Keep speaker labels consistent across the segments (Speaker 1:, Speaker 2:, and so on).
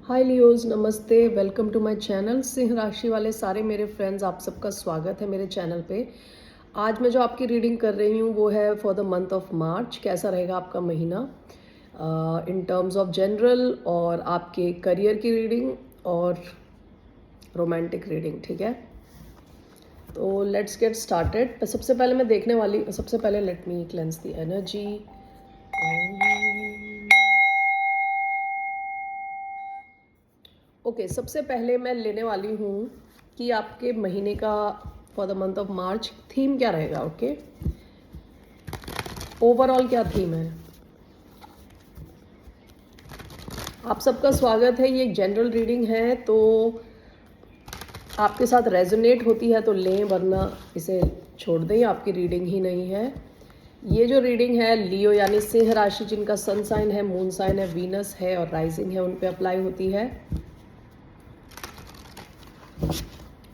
Speaker 1: हाय Leos, नमस्ते। Welcome to my channel. सिंह राशि वाले सारे मेरे फ्रेंड्स, आप सबका स्वागत है मेरे चैनल पे। आज मैं जो आपकी रीडिंग कर रही हूँ वो है फॉर द मंथ ऑफ मार्च। कैसा रहेगा आपका महीना इन टर्म्स ऑफ जनरल और आपके करियर की रीडिंग और रोमांटिक रीडिंग, ठीक है। तो लेट्स गेट स्टार्टेड। सबसे पहले मैं देखने वाली, सबसे पहले let me cleanse the energy. Okay, सबसे पहले मैं लेने वाली हूँ कि आपके महीने का for the month of March theme क्या रहेगा। ओके, ओवरऑल क्या थीम है। आप सबका स्वागत है। ये एक जनरल रीडिंग है, तो आपके साथ रेजोनेट होती है तो लें, वरना इसे छोड़ दें, आपकी रीडिंग ही नहीं है। ये जो रीडिंग है लियो यानी सिंह राशि, जिनका सन साइन है, मून साइन है, वीनस है और राइजिंग है, उन पे अप्लाई होती है।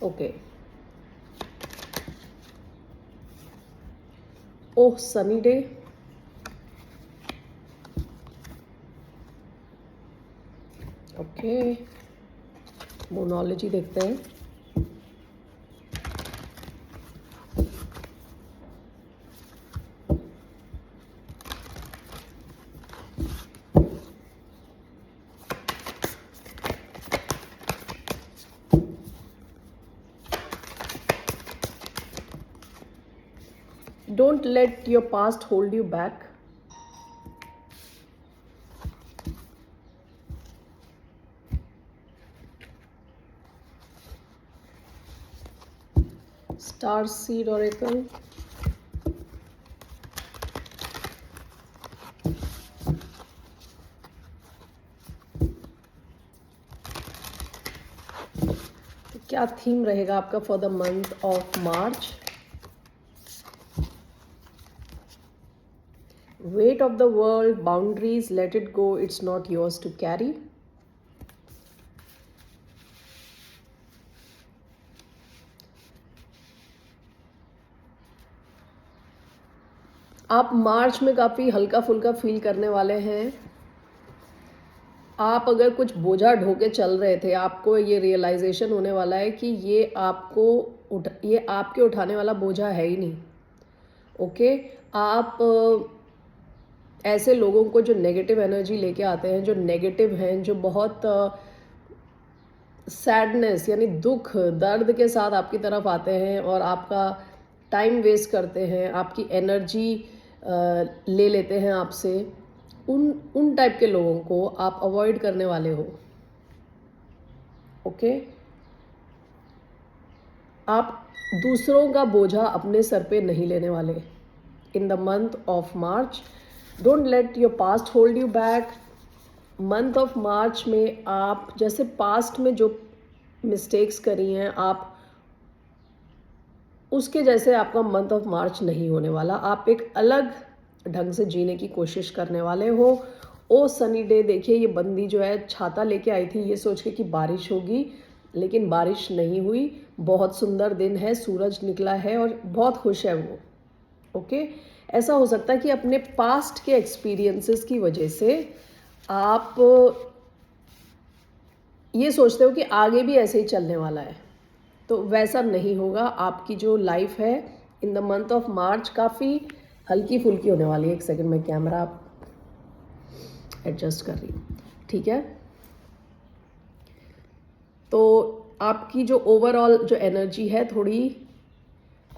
Speaker 1: ओके। ओह, सनी डे। ओके, मोनोलॉजी देखते हैं। Don't let your past hold you back. Star Seed Oracle. तो क्या थीम रहेगा आपका for the month of March. Weight of the world, boundaries, let it go, it's not yours to carry. आप मार्च में काफ़ी हल्का फुल्का फील करने वाले हैं। आप अगर कुछ बोझा ढोके चल रहे थे, आपको ये रियलाइजेशन होने वाला है कि ये आपके उठाने वाला बोझा है ही नहीं। ओके, आप ऐसे लोगों को जो नेगेटिव एनर्जी लेके आते हैं, जो नेगेटिव हैं, जो बहुत सैडनेस यानी दुख दर्द के साथ आपकी तरफ आते हैं और आपका टाइम वेस्ट करते हैं, आपकी एनर्जी ले लेते हैं आपसे, उन टाइप के लोगों को आप अवॉइड करने वाले हो। ओके, आप दूसरों का बोझा अपने सर पे नहीं लेने वाले इन the month of March. Don't let your past hold you back. Month of मार्च में आप जैसे पास्ट में जो मिस्टेक्स करी हैं, आप उसके जैसे आपका मंथ ऑफ मार्च नहीं होने वाला। आप एक अलग ढंग से जीने की कोशिश करने वाले हो। ओ सनी डे, देखिए ये बंदी जो है छाता लेके आई थी ये सोच के कि बारिश होगी, लेकिन बारिश नहीं हुई। बहुत सुंदर दिन है, सूरज निकला है और बहुत खुश है वो। ओके, ऐसा हो सकता है कि अपने पास्ट के एक्सपीरियंसेस की वजह से आप ये सोचते हो कि आगे भी ऐसे ही चलने वाला है, तो वैसा नहीं होगा। आपकी जो लाइफ है इन द मंथ ऑफ मार्च काफ़ी हल्की फुल्की होने वाली है। एक सेकंड, मैं कैमरा एडजस्ट कर रही हूँ, ठीक है। तो आपकी जो ओवरऑल जो एनर्जी है,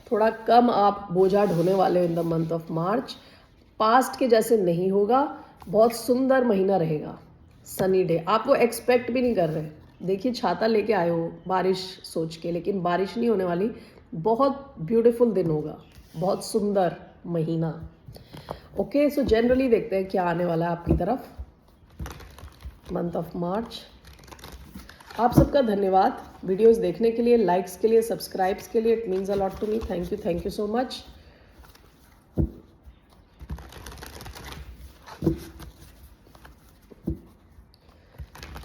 Speaker 1: थोड़ा कम आप बोझा ढोने वाले हो इन the month of March. Past के जैसे नहीं होगा, बहुत सुंदर महीना रहेगा। सनी डे, आप वो एक्सपेक्ट भी नहीं कर रहे। देखिए छाता लेके आए हो बारिश सोच के, लेकिन बारिश नहीं होने वाली। बहुत ब्यूटीफुल दिन होगा, बहुत सुंदर महीना। ओके, सो जनरली देखते हैं क्या आने वाला है आपकी तरफ मंथ ऑफ मार्च। आप सबका धन्यवाद वीडियोस देखने के लिए, लाइक्स के लिए, सब्सक्राइब्स के लिए। It means a lot to me. Thank you so much.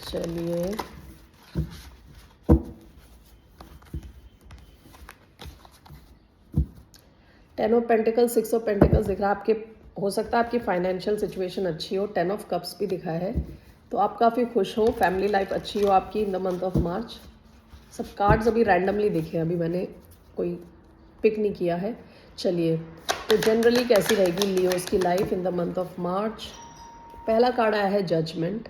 Speaker 1: चलिए, ten of pentacles, six of pentacles दिख रहा है। आपके हो सकता है आपकी फाइनेंशियल सिचुएशन अच्छी हो। टेन ऑफ कप्स भी दिखा है, तो आप काफ़ी खुश हो, फैमिली लाइफ अच्छी हो आपकी इन द मंथ ऑफ मार्च। सब कार्ड्स अभी रैंडमली देखे, अभी मैंने कोई पिक नहीं किया है। चलिए, तो जनरली कैसी रहेगी लियोस की life in the month of March. पहला कार्ड आया है जजमेंट,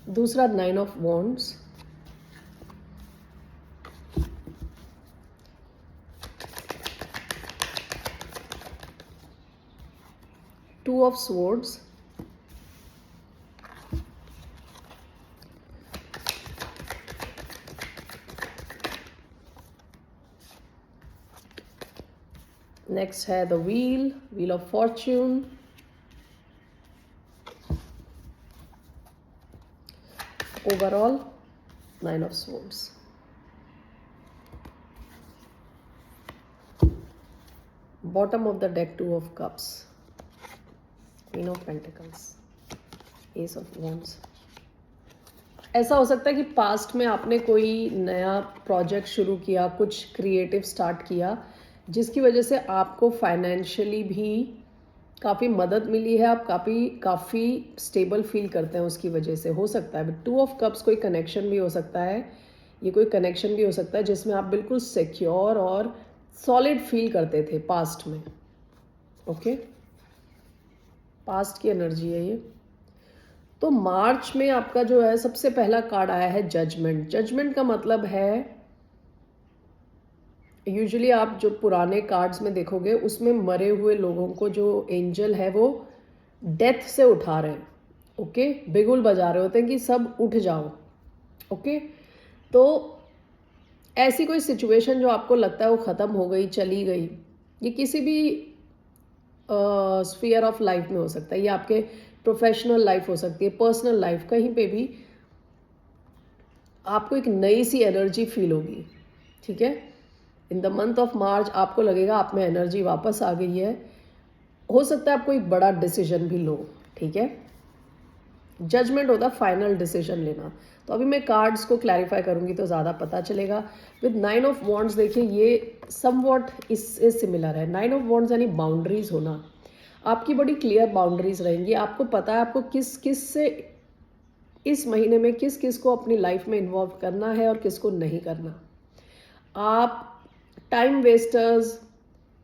Speaker 1: दूसरा 9 of wands, two of swords, next है the wheel of fortune, overall 9 of swords. Bottom of the deck 2 of cups, queen of pentacles, ace of wands. ऐसा हो सकता है कि पास्ट में आपने कोई नया प्रोजेक्ट शुरू किया, कुछ क्रिएटिव स्टार्ट किया, जिसकी वजह से आपको फाइनेंशियली भी काफ़ी मदद मिली है, आप काफ़ी स्टेबल फील करते हैं उसकी वजह से, हो सकता है। 2 ऑफ कप्स कोई कनेक्शन भी हो सकता है, ये कोई कनेक्शन भी हो सकता है जिसमें आप बिल्कुल सिक्योर और सॉलिड फील करते थे पास्ट में। ओके, पास्ट की एनर्जी है ये। तो मार्च में आपका जो है सबसे पहला कार्ड आया है जजमेंट। जजमेंट का मतलब है, यूजुअली आप जो पुराने कार्ड्स में देखोगे उसमें मरे हुए लोगों को जो एंजल है वो डेथ से उठा रहे हैं। ओके, बिगुल बजा रहे होते हैं कि सब उठ जाओ। ओके, तो ऐसी कोई सिचुएशन जो आपको लगता है वो ख़त्म हो गई, चली गई, ये किसी भी स्फीयर ऑफ लाइफ में हो सकता है, ये आपके प्रोफेशनल लाइफ हो सकती है, पर्सनल लाइफ, कहीं पे भी आपको एक नई सी एनर्जी फील होगी। ठीक है, इन द मंथ ऑफ मार्च आपको लगेगा आप में एनर्जी वापस आ गई है। हो सकता है आपको एक बड़ा डिसीजन भी लो। ठीक है, जजमेंट होता है फाइनल डिसीजन लेना। तो अभी मैं कार्ड्स को क्लैरिफाई करूंगी तो ज़्यादा पता चलेगा। विद 9 ऑफ वॉन्ड्स देखिए, ये समवॉट इससे सिमिलर है। 9 ऑफ वॉन्ड्स यानी बाउंड्रीज होना, आपकी बड़ी क्लियर बाउंड्रीज रहेंगी। आपको पता है आपको किस किस से इस महीने में किस किस को अपनी लाइफ में इन्वॉल्व करना है और किसको नहीं करना। आप टाइम वेस्टर्स,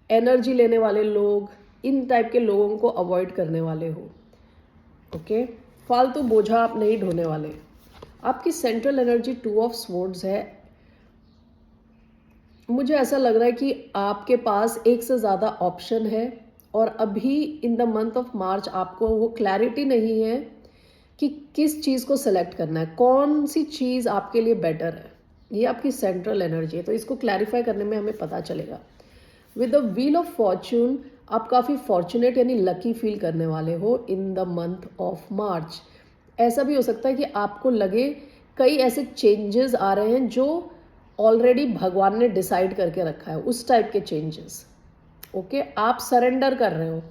Speaker 1: एनर्जी लेने वाले लोग, इन टाइप के लोगों को अवॉइड करने वाले हो। ओके, फालतू बोझा आप नहीं ढोने वाले। आपकी सेंट्रल एनर्जी 2 ऑफ स्वॉर्ड्स है। मुझे ऐसा लग रहा है कि आपके पास एक से ज़्यादा ऑप्शन है और अभी इन द मंथ ऑफ मार्च आपको वो क्लैरिटी नहीं है कि किस चीज़ को सेलेक्ट करना है, कौन सी चीज़ आपके लिए बेटर है। ये आपकी सेंट्रल एनर्जी है, तो इसको क्लैरिफाई करने में हमें पता चलेगा। With the wheel of Fortune आप काफ़ी फॉर्चुनेट यानी लकी फील करने वाले हो इन द मंथ ऑफ मार्च। ऐसा भी हो सकता है कि आपको लगे कई ऐसे चेंजेस आ रहे हैं जो ऑलरेडी भगवान ने डिसाइड करके रखा है, उस टाइप के चेंजेस। ओके, आप सरेंडर कर रहे हो,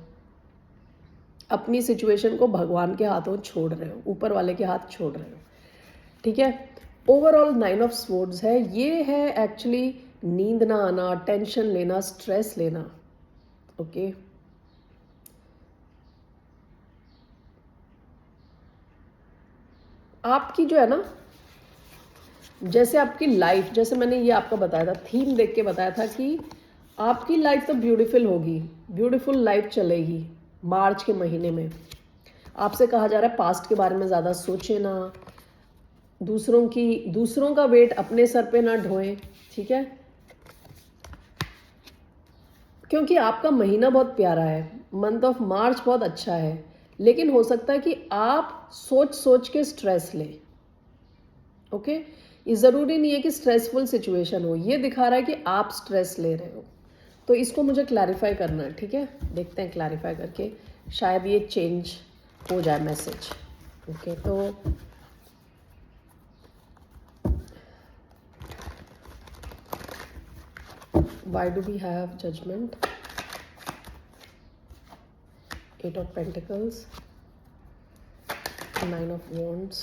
Speaker 1: अपनी सिचुएशन को भगवान के हाथों छोड़ रहे हो, ऊपर वाले के हाथ छोड़ रहे हो। ठीक है, ओवरऑल 9 ऑफ स्वॉर्ड्स है। ये है एक्चुअली नींद ना आना, टेंशन लेना, स्ट्रेस लेना। ओके, आपकी जो है ना, जैसे आपकी लाइफ, जैसे मैंने ये आपका बताया था, थीम देख के बताया था कि आपकी लाइफ तो ब्यूटीफुल होगी, ब्यूटीफुल लाइफ चलेगी मार्च के महीने में। आपसे कहा जा रहा है पास्ट के बारे में ज़्यादा सोचे ना, दूसरों का वेट अपने सर पे ना ढोएं। ठीक है, क्योंकि आपका महीना बहुत प्यारा है, मंथ ऑफ मार्च बहुत अच्छा है, लेकिन हो सकता है कि आप सोच सोच के स्ट्रेस लें। ओके, ये ज़रूरी नहीं है कि स्ट्रेसफुल सिचुएशन हो, ये दिखा रहा है कि आप स्ट्रेस ले रहे हो। तो इसको मुझे क्लैरिफाई करना है। ठीक है, देखते हैं क्लैरिफाई करके शायद ये चेंज हो जाए मैसेज। ओके, तो why do we have judgment, 8 of pentacles, 9 of wands,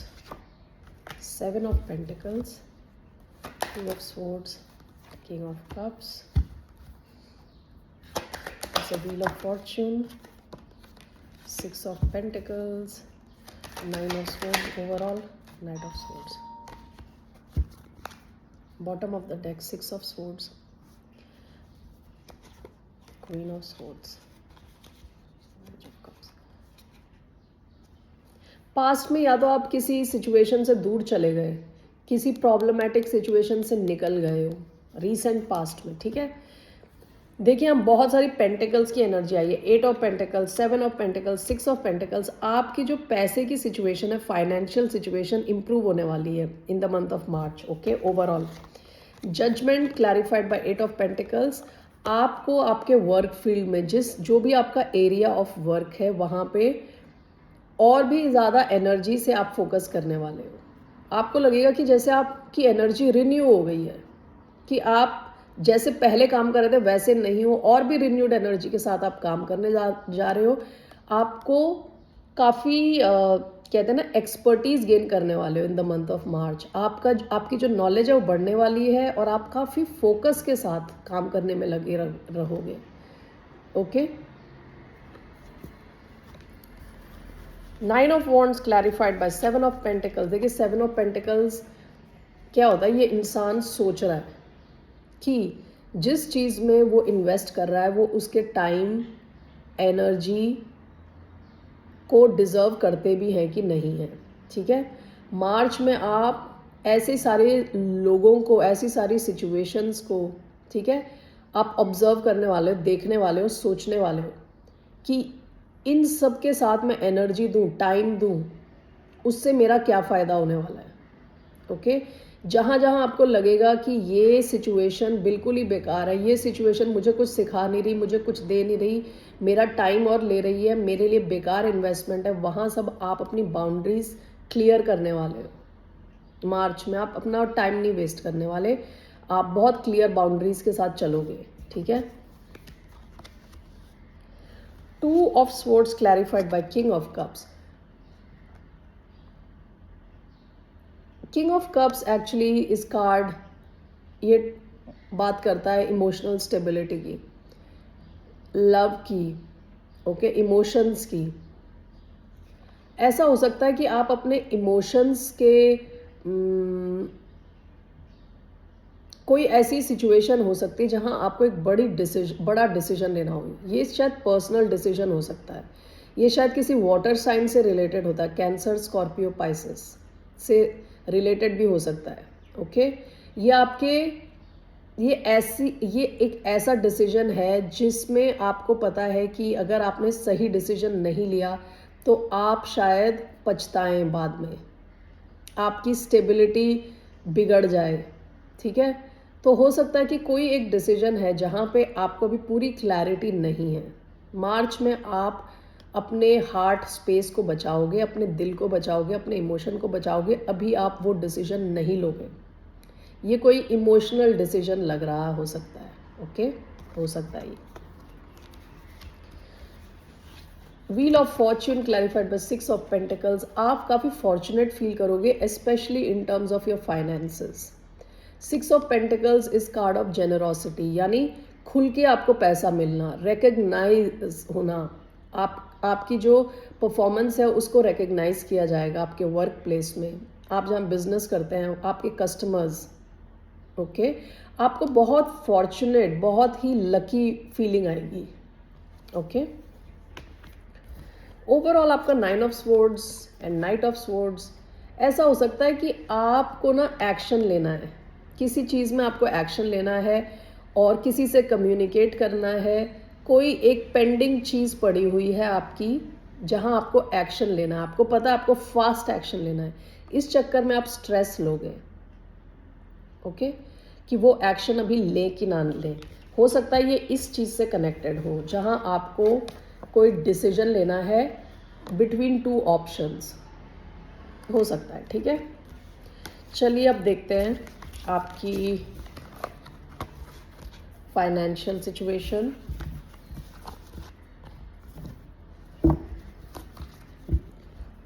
Speaker 1: 7 of pentacles, 2 of swords, king of cups, is a Wheel of Fortune, 6 of Pentacles, 9 of Swords overall, Knight of Swords. Bottom of the deck, 6 of Swords, Queen of Swords, Page of Cups. Past में या तो आप किसी situation से दूर चले गए, किसी प्रॉब्लमेटिक सिचुएशन से निकल गए हो रीसेंट पास्ट में, ठीक है। देखिए हम बहुत सारी पेंटिकल्स की एनर्जी आई है, 8 of pentacles, 7 of pentacles, 6 of pentacles. आपकी जो पैसे की सिचुएशन है, फाइनेंशियल सिचुएशन इंप्रूव होने वाली है in the month of March, okay. Overall judgement clarified by 8 of pentacles. आपको आपके वर्क फील्ड में जो भी आपका एरिया ऑफ वर्क है वहाँ पे और भी ज़्यादा एनर्जी से आप फोकस करने वाले हो। आपको लगेगा कि जैसे आपकी एनर्जी रिन्यू हो गई है, कि आप जैसे पहले काम कर रहे थे वैसे नहीं हो, और भी रिन्यूड एनर्जी के साथ आप काम करने जा रहे हो। आपको काफ़ी कहते हैं ना एक्सपर्टीज गेन करने वाले हो इन द मंथ ऑफ मार्च। आपकी जो नॉलेज है वो बढ़ने वाली है और आप काफ़ी फोकस के साथ काम करने में लगे रहोगे, okay. 9 of wands clarified by 7 of pentacles. देखिए 7 ऑफ पेंटिकल्स क्या होता है, ये इंसान सोच रहा है कि जिस चीज़ में वो इन्वेस्ट कर रहा है वो उसके टाइम एनर्जी को डिज़र्व करते भी हैं कि नहीं है, ठीक है। मार्च में आप ऐसे सारे लोगों को, ऐसी सारी सिचुएशंस को, ठीक है, आप ऑब्जर्व करने वाले हो, देखने वाले हो, सोचने वाले हो कि इन सब के साथ मैं एनर्जी दूं, टाइम दूं, उससे मेरा क्या फ़ायदा होने वाला है, ओके। जहाँ जहाँ आपको लगेगा कि ये सिचुएशन बिल्कुल ही बेकार है, ये सिचुएशन मुझे कुछ सिखा नहीं रही, मुझे कुछ दे नहीं रही, मेरा टाइम और ले रही है, मेरे लिए बेकार इन्वेस्टमेंट है, वहाँ सब आप अपनी बाउंड्रीज क्लियर करने वाले हो। मार्च में आप अपना टाइम नहीं वेस्ट करने वाले, आप बहुत क्लियर बाउंड्रीज के साथ चलोगे, ठीक है। 2 of swords clarified by king of cups. King of cups actually इस कार्ड ये बात करता है इमोशनल स्टेबिलिटी की, लव की, ओके, इमोशंस की। ऐसा हो सकता है कि आप अपने इमोशंस के कोई ऐसी सिचुएशन हो सकती है जहां आपको एक बड़ा डिसीजन लेना हो। ये शायद पर्सनल डिसीजन हो सकता है, ये शायद किसी वाटर साइन से रिलेटेड होता है, कैंसर, स्कॉर्पियो, पाइसेस से रिलेटेड भी हो सकता है, ओके। ये एक ऐसा डिसीजन है जिसमें आपको पता है कि अगर आपने सही डिसीजन नहीं लिया तो आप शायद पछताएं बाद में, आपकी स्टेबिलिटी बिगड़ जाए, ठीक है। तो हो सकता है कि कोई एक डिसीजन है जहाँ पे आपको भी पूरी क्लैरिटी नहीं है। मार्च में आप अपने हार्ट स्पेस को बचाओगे, अपने दिल को बचाओगे, अपने इमोशन को बचाओगे। अभी आप वो डिसीजन नहीं लोगे। ये कोई इमोशनल डिसीजन लग रहा हो सकता है, ओके, हो सकता है ये। Wheel of fortune clarified by 6 of pentacles. आप काफ़ी फॉर्चुनेट फील करोगे, specially in terms of your finances. 6 of pentacles is card of generosity, यानी खुल के आपको पैसा मिलना, रिकग्नाइज होना, आपकी जो परफॉर्मेंस है उसको रिकग्नाइज किया जाएगा आपके वर्क प्लेस में, आप जहाँ बिजनेस करते हैं, आपके कस्टमर्स, ओके। आपको बहुत फॉर्चुनेट, बहुत ही लकी फीलिंग आएगी, ओके। ओवरऑल आपका 9 of swords and night of swords. ऐसा हो सकता है कि आपको ना एक्शन लेना है, किसी चीज़ में आपको एक्शन लेना है और किसी से कम्युनिकेट करना है। कोई एक पेंडिंग चीज़ पड़ी हुई है आपकी जहां आपको एक्शन लेना है, आपको पता है आपको फास्ट एक्शन लेना है। इस चक्कर में आप स्ट्रेस लोगे, ओके, कि वो एक्शन अभी ले कि ना ले। हो सकता है ये इस चीज़ से कनेक्टेड हो जहां आपको कोई डिसीजन लेना है बिटवीन 2 ऑप्शंस, हो सकता है, ठीक है। चलिए अब देखते हैं आपकी financial situation.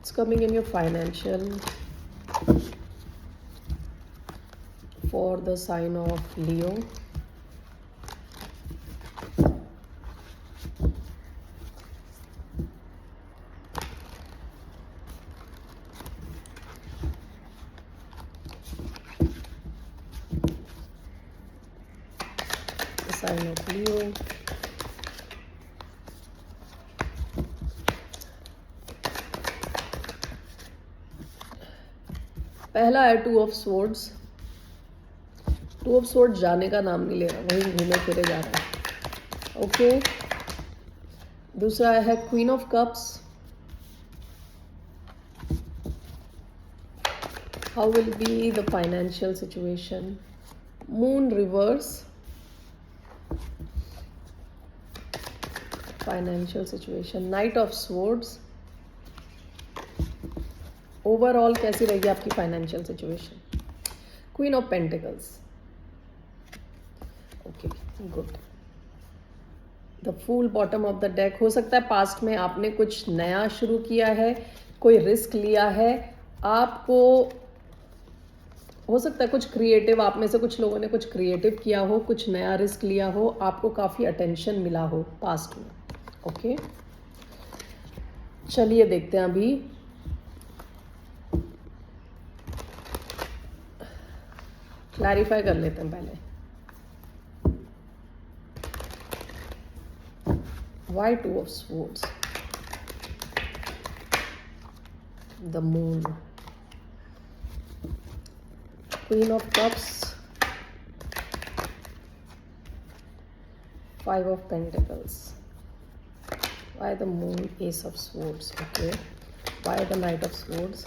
Speaker 1: It's coming in your financial for the sign of Leo. Sign of Leo. पहला है two of swords. Two of swords जाने का नाम नहीं ले रहा, वहीं घूमे फिरे जा रहा है। ओके, दूसरा है queen of cups. How will be the financial situation? Moon reverse, financial situation. Knight of swords, overall कैसी रहेगी आपकी financial situation? Queen of pentacles. Okay, good. The fool bottom of the deck. हो सकता है past में आपने कुछ नया शुरू किया है, कोई रिस्क लिया है, आपको हो सकता है कुछ क्रिएटिव, आप में से कुछ लोगों ने कुछ क्रिएटिव किया हो, कुछ नया रिस्क लिया हो, आपको काफ़ी अटेंशन मिला हो पास्ट में। ओके, चलिए देखते हैं अभी क्लैरिफाई कर लेते हैं पहले। Why two of swords, the moon, queen of cups, five of pentacles, why the moon, ace of swords. Okay, why the knight of swords,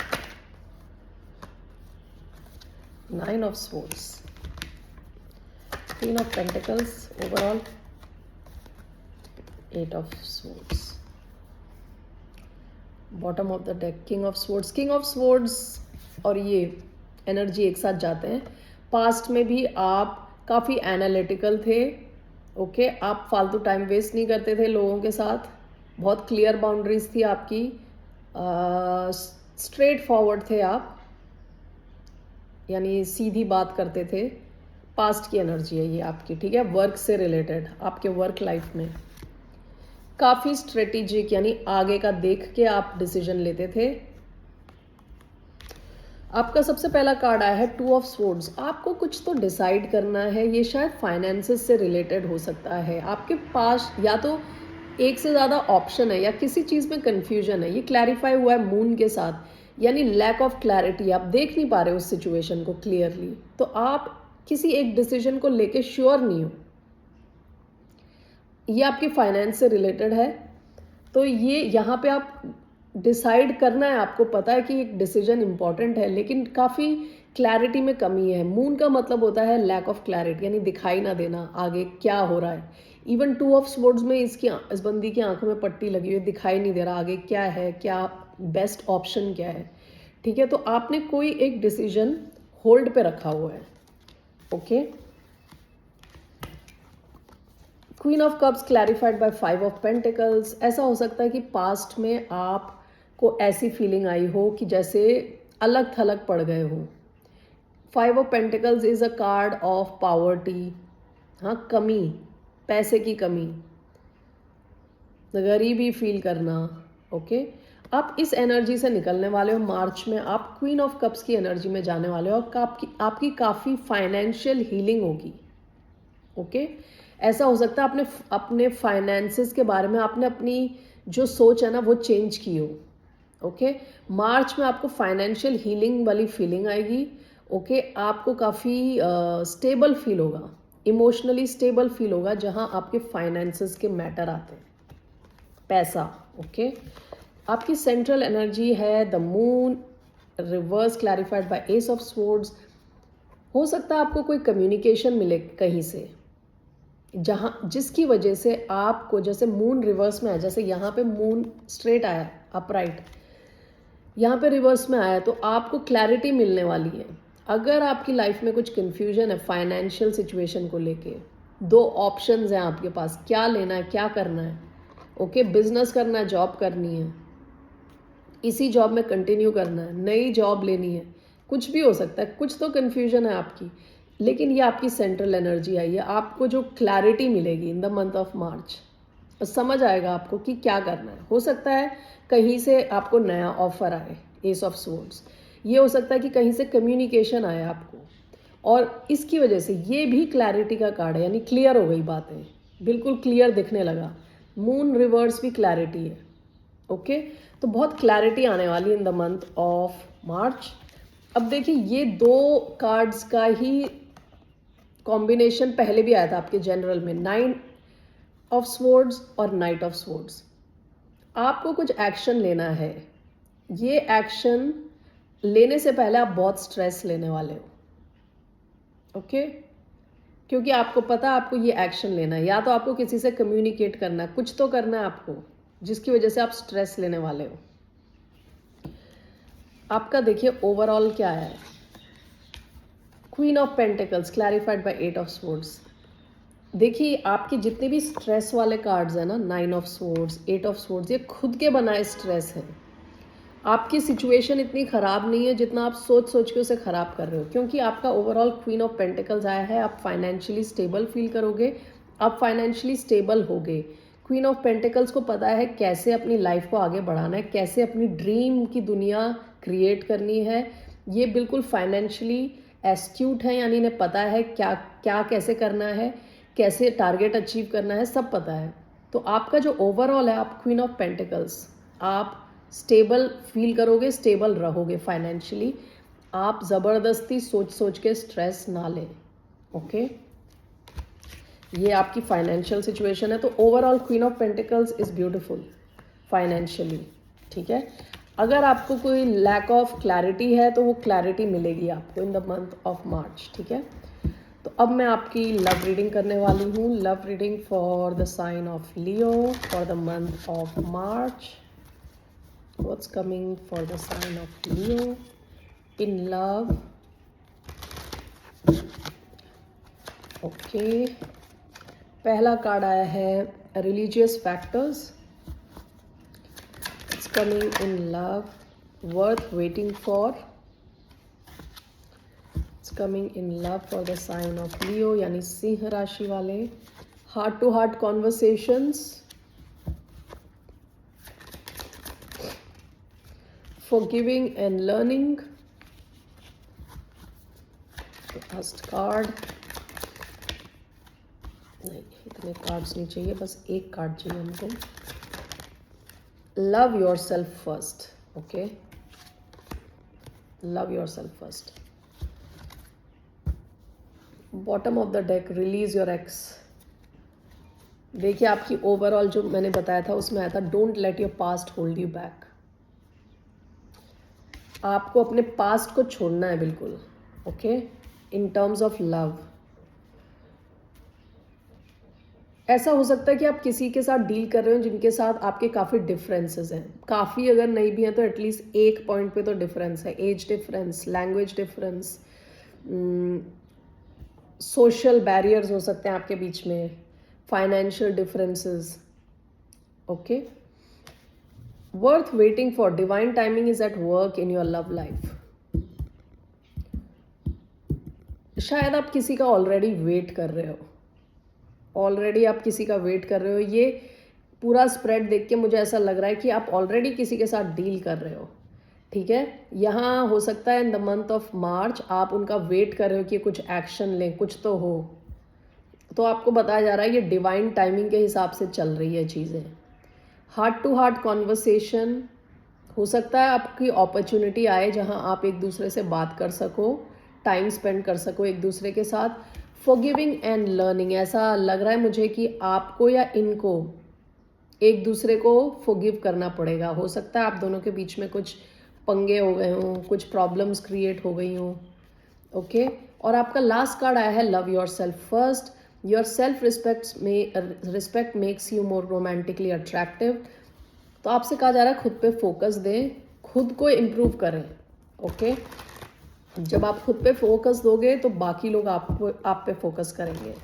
Speaker 1: Nine of Swords, Queen of Pentacles, overall Eight of Swords, bottom of the deck King of Swords। King of Swords और ये energy एक साथ जाते हैं। Past में भी आप काफ़ी एनालिटिकल थे। ओके, आप फालतू टाइम वेस्ट नहीं करते थे लोगों के साथ, बहुत क्लियर बाउंड्रीज थी आपकी, स्ट्रेट फॉरवर्ड थे आप, यानी सीधी बात करते थे। पास्ट की एनर्जी है ये आपकी, ठीक है। वर्क से रिलेटेड, आपके वर्क लाइफ में काफ़ी स्ट्रेटेजिक, यानी आगे का देख के आप डिसीजन लेते थे। आपका सबसे पहला कार्ड आया है टू ऑफ स्वॉर्ड्स। आपको कुछ तो डिसाइड करना है, ये शायद फाइनेंसेस से रिलेटेड हो सकता है। आपके पास या तो एक से ज़्यादा ऑप्शन है या किसी चीज़ में कन्फ्यूजन है। ये क्लैरिफाई हुआ है मून के साथ, यानी लैक ऑफ क्लैरिटी, आप देख नहीं पा रहे उस सिचुएशन को क्लियरली, तो आप किसी एक डिसीजन को लेके श्योर नहीं हो। ये आपकी फाइनेंस से रिलेटेड है, तो ये यहाँ पे आप डिसाइड करना है, आपको पता है कि एक डिसीजन इंपॉर्टेंट है, लेकिन काफ़ी क्लैरिटी में कमी है। मून का मतलब होता है लैक ऑफ क्लैरिटी, यानी दिखाई ना देना आगे क्या हो रहा है। इवन टू ऑफ स्वॉर्ड्स में इस बंदी की आंखों में पट्टी लगी हुई, दिखाई नहीं दे रहा आगे क्या है, क्या बेस्ट ऑप्शन क्या है, ठीक है। तो आपने कोई एक डिसीजन होल्ड पे रखा हुआ है। Okay, queen of cups clarified by five of pentacles. ऐसा हो सकता है कि पास्ट में आपको ऐसी फीलिंग आई हो कि जैसे अलग थलग पड़ गए हो। Five of pentacles is a card of poverty, हाँ, कमी, पैसे की कमी, गरीबी फील करना। ओके, आप इस एनर्जी से निकलने वाले हो। मार्च में आप क्वीन ऑफ कप्स की एनर्जी में जाने वाले हो और आपकी काफ़ी फाइनेंशियल हीलिंग होगी। ओके, ऐसा हो सकता है आपने अपने फाइनेंसेस के बारे में आपने अपनी जो सोच है ना वो चेंज की हो। ओके, मार्च में आपको फाइनेंशियल हीलिंग वाली फीलिंग आएगी। ओके, आपको काफ़ी स्टेबल फील होगा, इमोशनली स्टेबल फील होगा, जहां आपके फाइनेंसेस के मैटर आते हैं, पैसा। ओके, आपकी सेंट्रल एनर्जी है the moon reverse clarified by S of swords. हो सकता है आपको कोई कम्युनिकेशन मिले कहीं से, जहाँ जिसकी वजह से आपको, जैसे मून रिवर्स में आया, जैसे यहाँ पे मून स्ट्रेट आया अपराइट, यहाँ पे रिवर्स में आया, तो आपको क्लैरिटी मिलने वाली है। अगर आपकी लाइफ में कुछ कन्फ्यूजन है फाइनेंशियल सिचुएशन को लेके, दो ऑप्शंस हैं आपके पास, क्या लेना है, क्या करना है। ओके, बिजनेस करना है, जॉब करनी है, इसी जॉब में कंटिन्यू करना है, नई जॉब लेनी है, कुछ भी हो सकता है। कुछ तो कन्फ्यूजन है आपकी, लेकिन ये आपकी सेंट्रल एनर्जी आई है। आपको जो क्लैरिटी मिलेगी इन द मंथ ऑफ मार्च, समझ आएगा आपको कि क्या करना है। हो सकता है कहीं से आपको नया ऑफर आए, एस ऑफ स्वॉर्ड्स। ये हो सकता है कि कहीं से कम्युनिकेशन आए आपको, और इसकी वजह से ये भी क्लैरिटी का कार्ड है, यानी क्लियर हो गई बातें, बिल्कुल क्लियर दिखने लगा। मून रिवर्स भी क्लैरिटी है। ओके, तो बहुत क्लैरिटी आने वाली इन द मंथ ऑफ मार्च। अब देखिए, ये 2 कार्ड्स का ही कॉम्बिनेशन पहले भी आया था आपके जनरल में, 9 ऑफ स्वॉर्ड्स और नाइट ऑफ स्वॉर्ड्स। आपको कुछ एक्शन लेना है। ये एक्शन लेने से पहले आप बहुत स्ट्रेस लेने वाले हो। ओके, क्योंकि आपको पता है आपको ये एक्शन लेना है, या तो आपको किसी से कम्युनिकेट करना है, कुछ तो करना है आपको, जिसकी वजह से आप स्ट्रेस लेने वाले हो। आपका देखिए ओवरऑल क्या है, queen of pentacles clarified by 8 of swords. देखिए आपके जितने भी स्ट्रेस वाले कार्ड्स हैं ना, 9 ऑफ स्वॉर्ड्स, 8 ऑफ स्वॉर्ड्स, ये खुद के बनाए स्ट्रेस हैं। आपकी सिचुएशन इतनी ख़राब नहीं है जितना आप सोच सोच के उसे ख़राब कर रहे हो, क्योंकि आपका ओवरऑल क्वीन ऑफ पेंटिकल्स आया है। आप फाइनेंशियली स्टेबल फील करोगे, आप फाइनेंशियली स्टेबल होगे। क्वीन ऑफ पेंटिकल्स को पता है कैसे अपनी लाइफ को आगे बढ़ाना है, कैसे अपनी ड्रीम की दुनिया क्रिएट करनी है। ये बिल्कुल फाइनेंशियली एस्ट्यूट है, यानी इन्हें पता है क्या क्या कैसे करना है, कैसे टारगेट अचीव करना है, सब पता है। तो आपका जो ओवरऑल है, आप क्वीन ऑफ पेंटिकल्स, आप स्टेबल फील करोगे, स्टेबल रहोगे फाइनेंशियली। आप ज़बरदस्ती सोच सोच के स्ट्रेस ना लें। ओके, ये आपकी फाइनेंशियल सिचुएशन है। तो overall queen of pentacles is beautiful financially. ठीक है, अगर आपको कोई लैक ऑफ क्लैरिटी है तो वो क्लैरिटी मिलेगी आपको इन द मंथ ऑफ मार्च। ठीक है, तो अब मैं आपकी लव रीडिंग करने वाली हूँ। Love reading for the sign of Leo for the month of March. What's coming for the sign of Leo in love? Okay, पहला कार्ड आया है religious factors. It's coming in love, worth waiting for. It's coming in love for the sign of Leo, यानी सिंह राशि वाले। Heart to heart conversations, forgiving and learning. First card नहीं, इतने cards नहीं चाहिए, बस एक कार्ड चाहिए हमको। Love yourself first. Okay, love yourself first. Bottom of the deck, release your x. देखिए आपकी ओवरऑल जो मैंने बताया था उसमें आया था, don't let your past hold you back. आपको अपने पास्ट को छोड़ना है बिल्कुल। Okay, in terms of love ऐसा हो सकता है कि आप किसी के साथ डील कर रहे हो जिनके साथ आपके काफ़ी डिफरेंसेस हैं, काफ़ी अगर नहीं भी हैं तो एटलीस्ट एक पॉइंट पे तो डिफरेंस है। Age difference, language difference, social barriers हो सकते हैं आपके बीच में, financial differences. Okay, worth waiting for, divine timing is at work in your love life. शायद आप किसी का ऑलरेडी वेट कर रहे हो, ऑलरेडी आप किसी का वेट कर रहे हो। ये पूरा स्प्रेड देख के मुझे ऐसा लग रहा है कि आप ऑलरेडी किसी के साथ डील कर रहे हो। ठीक है, यहाँ हो सकता है इन द मंथ ऑफ मार्च आप उनका वेट कर रहे हो कि कुछ एक्शन लें, कुछ तो हो। तो आपको बताया जा रहा है ये डिवाइन टाइमिंग के हिसाब से चल रही है चीज़ें। हार्ट टू हार्ट कॉन्वर्सेशन हो सकता है, आपकी अपॉर्चुनिटी आए जहां आप एक दूसरे से बात कर सको, टाइम स्पेंड कर सको एक दूसरे के साथ। फॉरगिविंग एंड लर्निंग, ऐसा लग रहा है मुझे कि आपको या इनको एक दूसरे को फॉरगिव करना पड़ेगा। हो सकता है आप दोनों के बीच में कुछ पंगे हो गए हों, कुछ प्रॉब्लम्स क्रिएट हो गई हों। ओके, और आपका लास्ट कार्ड आया है love yourself first. Your self respect makes you more romantically attractive. तो आपसे कहा जा रहा है खुद पे फोकस दें, खुद को इम्प्रूव करें। ओके, जब आप खुद पे फोकस दोगे तो बाकी लोग आप पे फोकस करेंगे।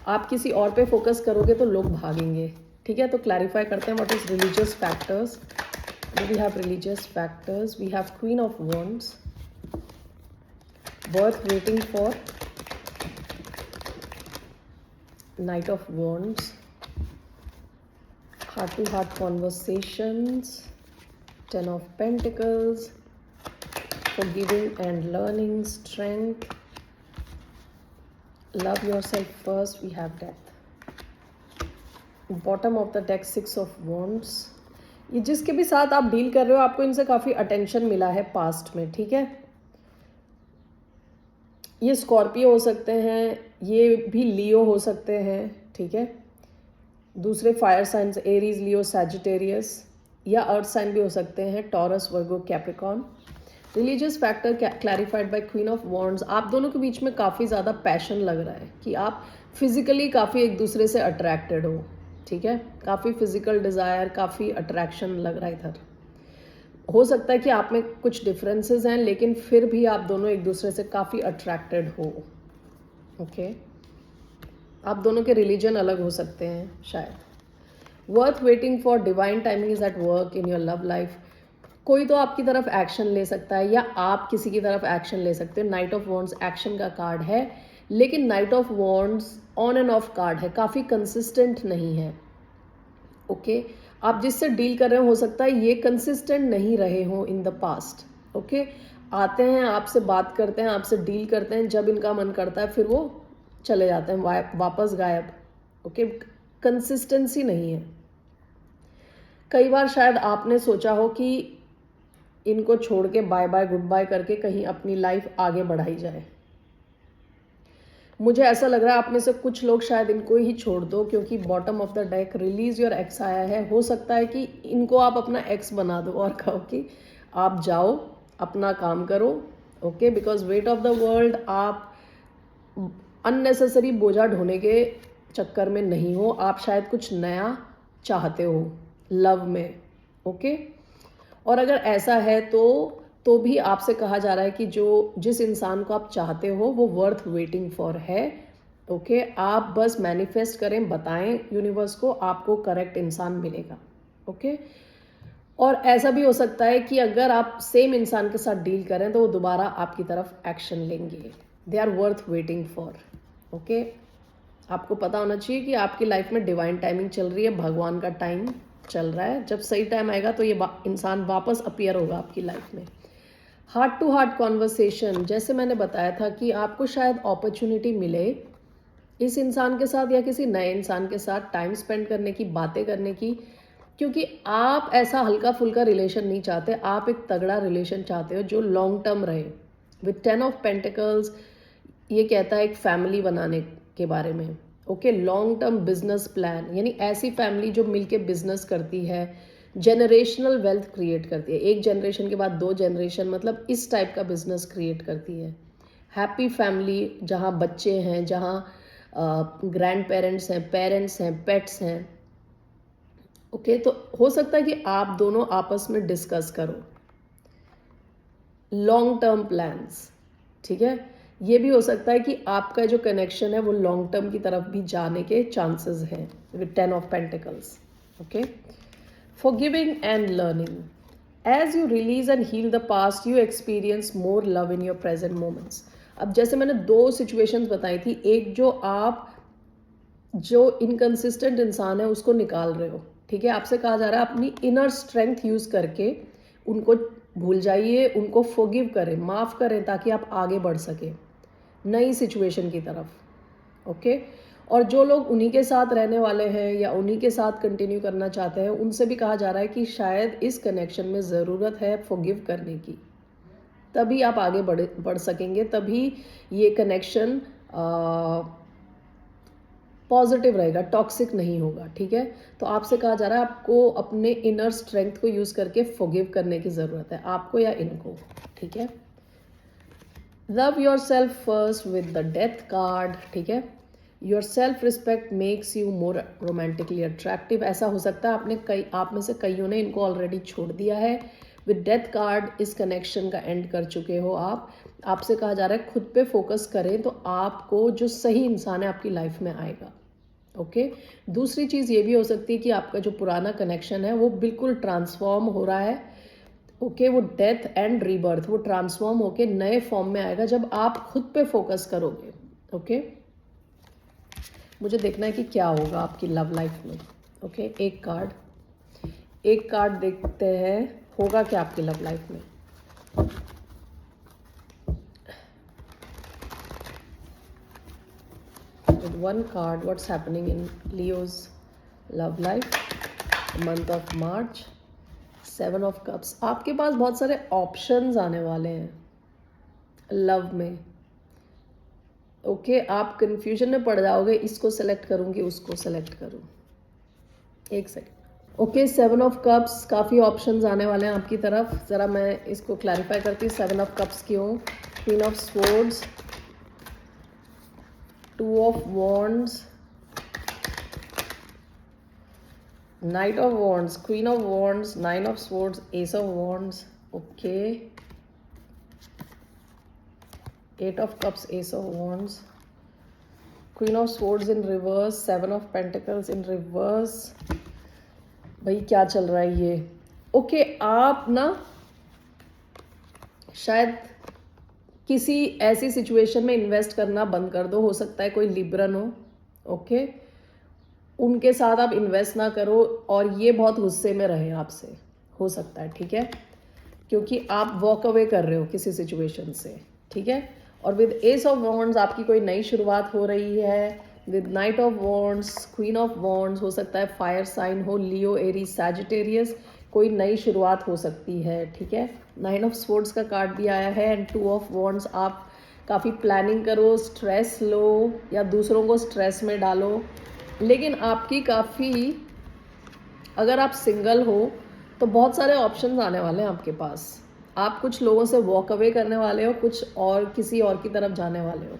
Speaker 1: आप किसी और पे फोकस करोगे तो लोग भागेंगे। ठीक है, तो क्लैरिफाई करते हैं what is religious factors. We have religious factors, we have queen of wands, worth waiting for, Knight of Wands, heart-to-heart conversations, Ten of Pentacles, forgiving and learning, strength, love yourself first, we have death. Bottom of the deck 6 of wands. ये जिसके भी साथ आप deal कर रहे हो, आपको इनसे काफ़ी अटेंशन मिला है पास्ट में, ठीक है। ये स्कॉर्पियो हो सकते हैं, ये भी लियो हो सकते हैं, ठीक है। दूसरे fire signs Aries, Leo, Sagittarius, या अर्थ साइन भी हो सकते हैं, Taurus, Virgo, Capricorn. Religious factor clarified by queen of wands. आप दोनों के बीच में काफ़ी ज़्यादा पैशन लग रहा है कि आप फिजिकली काफ़ी एक दूसरे से अट्रैक्टेड हो, ठीक है। काफ़ी फिजिकल डिज़ायर, काफ़ी अट्रैक्शन लग रहा है इधर। हो सकता है कि आप में कुछ डिफरेंसेस हैं, लेकिन फिर भी आप दोनों एक दूसरे से काफ़ी अट्रैक्टेड हो, ओके। आप दोनों के रिलीजन अलग हो सकते हैं शायद। Worth waiting for divine timing is at work in your love life. कोई तो आपकी तरफ एक्शन ले सकता है या आप किसी की तरफ एक्शन ले सकते हो। नाइट ऑफ वॉन्ड्स एक्शन का कार्ड है, लेकिन night of wands on end of card है, काफ़ी कंसिस्टेंट नहीं है, ओके। आप जिससे डील कर रहे हो सकता है ये कंसिस्टेंट नहीं रहे हो इन द पास्ट, ओके। आते हैं, आपसे बात करते हैं, आपसे डील करते हैं, जब इनका मन करता है फिर वो चले जाते हैं वापस गायब, ओके। कंसिस्टेंसी नहीं है। कई बार शायद आपने सोचा हो कि इनको छोड़ के बाय बाय गुड बाय करके कहीं अपनी लाइफ आगे बढ़ाई जाए। मुझे ऐसा लग रहा है आप में से कुछ लोग शायद इनको ही छोड़ दो, क्योंकि bottom of the deck release your x आया है। हो सकता है कि इनको आप अपना एक्स बना दो और कहो कि आप जाओ, अपना काम करो, okay. Because weight of the world, आप अननेसेसरी बोझा ढोने के चक्कर में नहीं हो। आप शायद कुछ नया चाहते हो लव में, ओके। और अगर ऐसा है तो भी आपसे कहा जा रहा है कि जिस इंसान को आप चाहते हो वो वर्थ वेटिंग फॉर है, ओके। आप बस मैनिफेस्ट करें, बताएं यूनिवर्स को, आपको करेक्ट इंसान मिलेगा, ओके। और ऐसा भी हो सकता है कि अगर आप सेम इंसान के साथ डील करें तो वो दोबारा आपकी तरफ एक्शन लेंगे। They are worth waiting for, okay. आपको पता होना चाहिए कि आपकी लाइफ में डिवाइन टाइमिंग चल रही है, भगवान का टाइम चल रहा है। जब सही टाइम आएगा तो ये इंसान वापस अपीयर होगा आपकी लाइफ में। हार्ट टू हार्ट कॉन्वर्सेशन, जैसे मैंने बताया था कि आपको शायद अपॉर्चुनिटी मिले इस इंसान के साथ या किसी नए इंसान के साथ टाइम स्पेंड करने की, बातें करने की, क्योंकि आप ऐसा हल्का फुल्का रिलेशन नहीं चाहते। आप एक तगड़ा रिलेशन चाहते हो जो लॉन्ग टर्म रहे। विथ 10 ऑफ पेंटिकल्स ये कहता है एक फैमिली बनाने के बारे में, okay. Long term business plan, यानी ऐसी फैमिली जो मिलके बिजनेस करती है, जनरेशनल वेल्थ क्रिएट करती है, एक जनरेशन के बाद 2 जनरेशन, मतलब इस टाइप का बिजनेस क्रिएट करती है। हैप्पी फैमिली जहाँ बच्चे हैं, जहाँ ग्रैंड पेरेंट्स हैं, पेरेंट्स हैं, पेट्स हैं, ओके। तो हो सकता है कि आप दोनों आपस में डिस्कस करो लॉन्ग टर्म प्लान्स, ठीक है। ये भी हो सकता है कि आपका जो कनेक्शन है वो लॉन्ग टर्म की तरफ भी जाने के चांसेस हैं with 10 of pentacles, okay. Forgiving and learning. As you release and heal the past, you experience more love in your present moments. अब जैसे मैंने 2 सिचुएशंस बताई थी, एक जो इनकंसिस्टेंट इंसान है उसको निकाल रहे हो, ठीक है। आपसे कहा जा रहा है अपनी इनर स्ट्रेंथ यूज़ करके उनको भूल जाइए, उनको फॉरगिव करें, माफ़ करें, ताकि आप आगे बढ़ सकें नई सिचुएशन की तरफ, ओके। और जो लोग उन्हीं के साथ रहने वाले हैं या उन्हीं के साथ कंटिन्यू करना चाहते हैं, उनसे भी कहा जा रहा है कि शायद इस कनेक्शन में ज़रूरत है फॉरगिव करने की, तभी आप आगे बढ़ सकेंगे, तभी ये कनेक्शन पॉजिटिव रहेगा, टॉक्सिक नहीं होगा, ठीक है। तो आपसे कहा जा रहा है आपको अपने इनर स्ट्रेंथ को यूज़ करके फॉरगिव करने की ज़रूरत है, आपको या इनको, ठीक है। Love yourself first with the death card, ठीक है। Your self respect makes you more romantically attractive. ऐसा हो सकता है आप में से कईयों ने इनको ऑलरेडी छोड़ दिया है। विद डेथ कार्ड इस कनेक्शन का एंड कर चुके हो आप। आपसे कहा जा रहा है खुद पे फोकस करें तो आपको जो सही इंसान है आपकी लाइफ में आएगा, ओके। दूसरी चीज़ ये भी हो सकती है कि आपका जो पुराना कनेक्शन है वो बिल्कुल ट्रांसफॉर्म हो रहा है, ओके। वो डेथ एंड रीबर्थ, वो ट्रांसफॉर्म होके नए फॉर्म में आएगा जब आप खुद पे फोकस करोगे, ओके। मुझे देखना है कि क्या होगा आपकी लव लाइफ में, ओके। एक कार्ड देखते हैं, होगा क्या आपकी लव लाइफ में। one card. What's happening in Leo's love life, month of March. 7 of Cups. आपके पास बहुत सारे ऑप्शंस आने वाले हैं लव में. ओके आप कंफ्यूजन में पड़ जाओगे, इसको सेलेक्ट करूँगी उसको सेलेक्ट करूँ. एक सेकेंड. ओके 7 ऑफ कप्स, काफ़ी ऑप्शंस आने वाले हैं आपकी तरफ. ज़रा मैं इसको क्लैरिफाई करती हूँ. 7 ऑफ कप्स क्यों, queen of swords, 2 of wands, night of wands, queen of wands, 9 of swords, S of wands. Okay 8 of cups, ace of wands, queen of swords in reverse, 7 of pentacles in reverse. भाई क्या चल रहा है ये. Okay आप ना शायद किसी ऐसी सिचुएशन में इन्वेस्ट करना बंद कर दो. हो सकता है कोई लिब्रन हो. ओके उनके साथ आप इन्वेस्ट ना करो और ये बहुत गुस्से में रहे आपसे. हो सकता है, ठीक है, क्योंकि आप वॉक अवे कर रहे हो किसी सिचुएशन से. ठीक है. और विद एस ऑफ वॉन्ड्स आपकी कोई नई शुरुआत हो रही है. With night of wands, queen of wands, हो सकता है फायर साइन हो, लियो, एरीज, सैजिटेरियस, कोई नई शुरुआत हो सकती है. ठीक है. 9 ऑफ स्वॉर्ड्स का कार्ड भी आया है एंड 2 ऑफ वॉन्ड्स. आप काफ़ी प्लानिंग करो, स्ट्रेस लो या दूसरों को स्ट्रेस में डालो. लेकिन आपकी काफ़ी, अगर आप सिंगल हो तो बहुत सारे ऑप्शंस आने वाले हैं आपके पास. आप कुछ लोगों से वॉक अवे करने वाले हो, कुछ और किसी और की तरफ जाने वाले हो.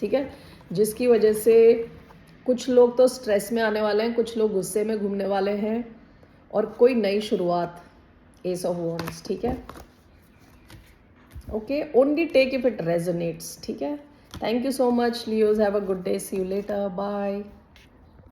Speaker 1: ठीक है. जिसकी वजह से कुछ लोग तो स्ट्रेस में आने वाले हैं, कुछ लोग गुस्से में घूमने वाले हैं और कोई नई शुरुआत. Ace of wands. ठीक है. Okay only take if it resonates. ठीक है. Thank you so much Leos. Have a good day. See you later. Bye.